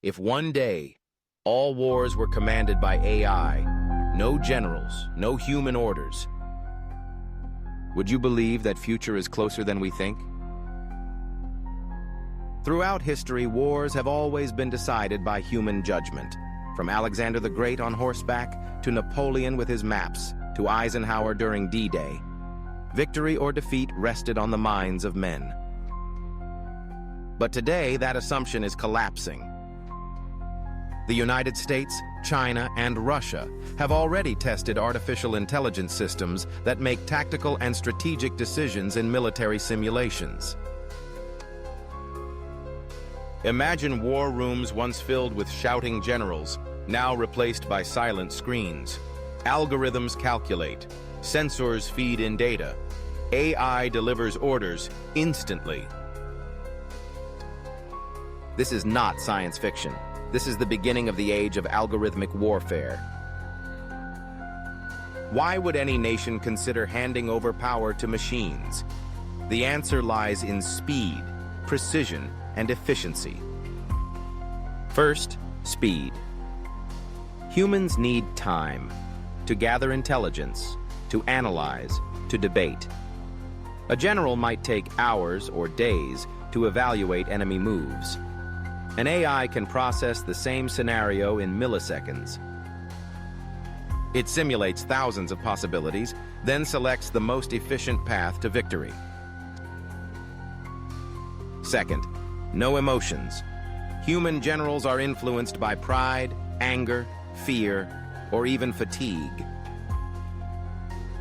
If one day all wars were commanded by AI, no generals, no human orders, would you believe that future is closer than we think? Throughout history, wars have always been decided by human judgment. From Alexander the Great on horseback, to Napoleon with his maps, to Eisenhower during D-Day. Victory or defeat rested on the minds of men. But today, that assumption is collapsing. The United States, China, and Russia have already tested artificial intelligence systems that make tactical and strategic decisions in military simulations. Imagine war rooms once filled with shouting generals, now replaced by silent screens. Algorithms calculate, sensors feed in data, AI delivers orders instantly. This is not science fiction. This is the beginning of the age of algorithmic warfare. Why would any nation consider handing over power to machines? The answer lies in speed, precision, and efficiency. First, speed. Humans need time to gather intelligence, to analyze, to debate. A general might take hours or days to evaluate enemy moves. An AI can process the same scenario in milliseconds. It simulates thousands of possibilities, then selects the most efficient path to victory. Second, no emotions. Human generals are influenced by pride, anger, fear, or even fatigue.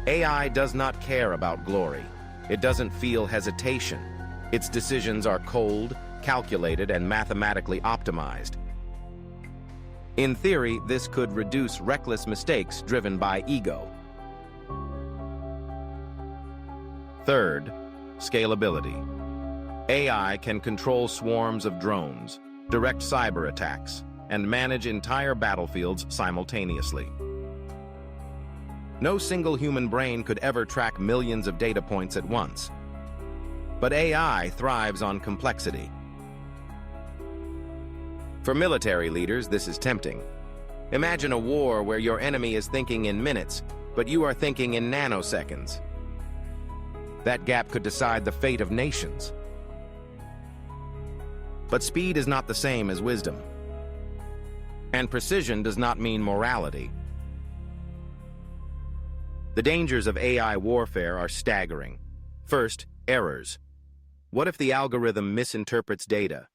AI does not care about glory. It doesn't feel hesitation. Its decisions are cold, calculated, and mathematically optimized. In theory, this could reduce reckless mistakes driven by ego. Third, scalability. AI can control swarms of drones, direct cyber attacks, and manage entire battlefields simultaneously. No single human brain could ever track millions of data points at once. But AI thrives on complexity. For military leaders, this is tempting. Imagine a war where your enemy is thinking in minutes, but you are thinking in nanoseconds. That gap could decide the fate of nations. But speed is not the same as wisdom. And precision does not mean morality. The dangers of AI warfare are staggering. First, errors. What if the algorithm misinterprets data?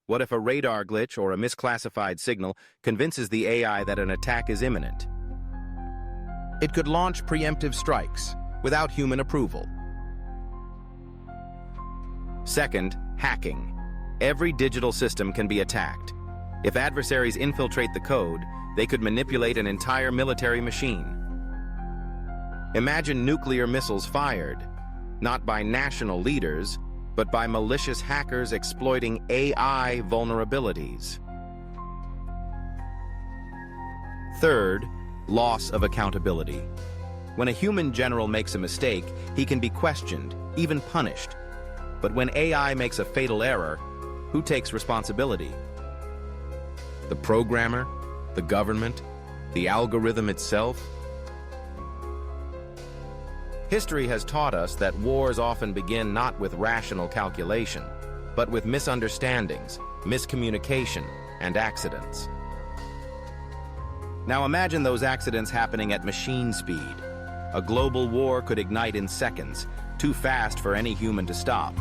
What if a radar glitch or a misclassified signal convinces the AI that an attack is imminent? It could launch preemptive strikes without human approval. Second, hacking. Every digital system can be attacked. If adversaries infiltrate the code, they could manipulate an entire military machine. Imagine nuclear missiles fired, not by national leaders, but by malicious hackers exploiting AI vulnerabilities. Third, loss of accountability. When a human general makes a mistake, he can be questioned, even punished. But when AI makes a fatal error, who takes responsibility? The programmer, the government, the algorithm itself? History has taught us that wars often begin not with rational calculation, but with misunderstandings, miscommunication, and accidents. Now imagine those accidents happening at machine speed. A global war could ignite in seconds, too fast for any human to stop.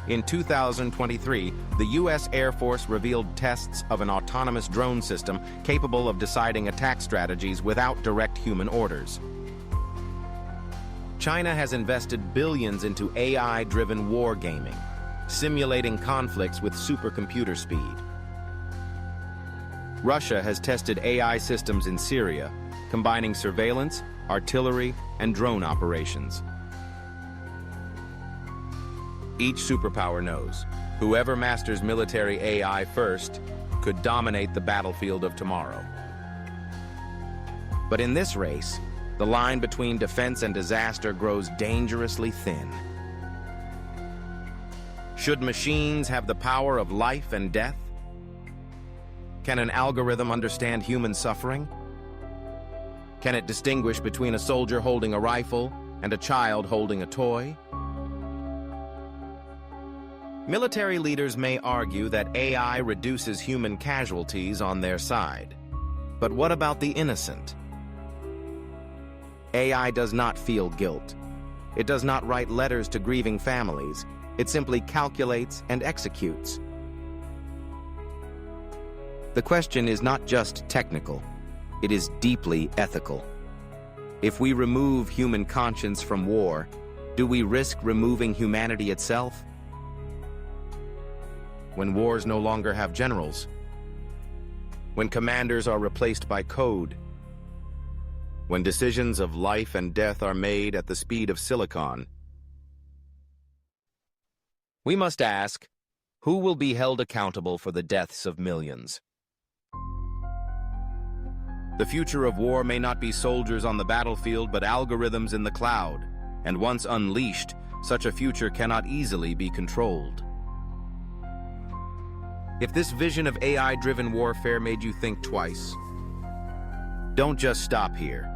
In 2023, the U.S. Air Force revealed tests of an autonomous drone system capable of deciding attack strategies without direct human orders. China has invested billions into AI-driven wargaming, simulating conflicts with supercomputer speed. Russia has tested AI systems in Syria, combining surveillance, artillery, and drone operations. Each superpower knows, whoever masters military AI first could dominate the battlefield of tomorrow. But in this race, the line between defense and disaster grows dangerously thin. Should machines have the power of life and death? Can an algorithm understand human suffering? Can it distinguish between a soldier holding a rifle and a child holding a toy? Military leaders may argue that AI reduces human casualties on their side. But what about the innocent? AI does not feel guilt. It does not write letters to grieving families. It simply calculates and executes. The question is not just technical. It is deeply ethical. If we remove human conscience from war, do we risk removing humanity itself? When wars no longer have generals, when commanders are replaced by code, when decisions of life and death are made at the speed of silicon, we must ask, who will be held accountable for the deaths of millions? The future of war may not be soldiers on the battlefield, but algorithms in the cloud, and once unleashed, such a future cannot easily be controlled. If this vision of AI-driven warfare made you think twice, don't just stop here.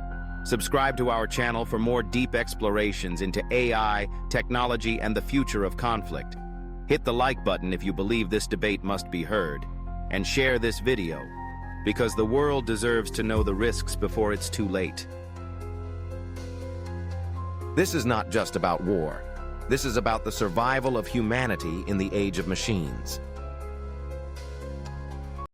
Subscribe to our channel for more deep explorations into AI, technology, and the future of conflict. Hit the like button if you believe this debate must be heard, and share this video, because the world deserves to know the risks before it's too late. This is not just about war. This is about the survival of humanity in the age of machines.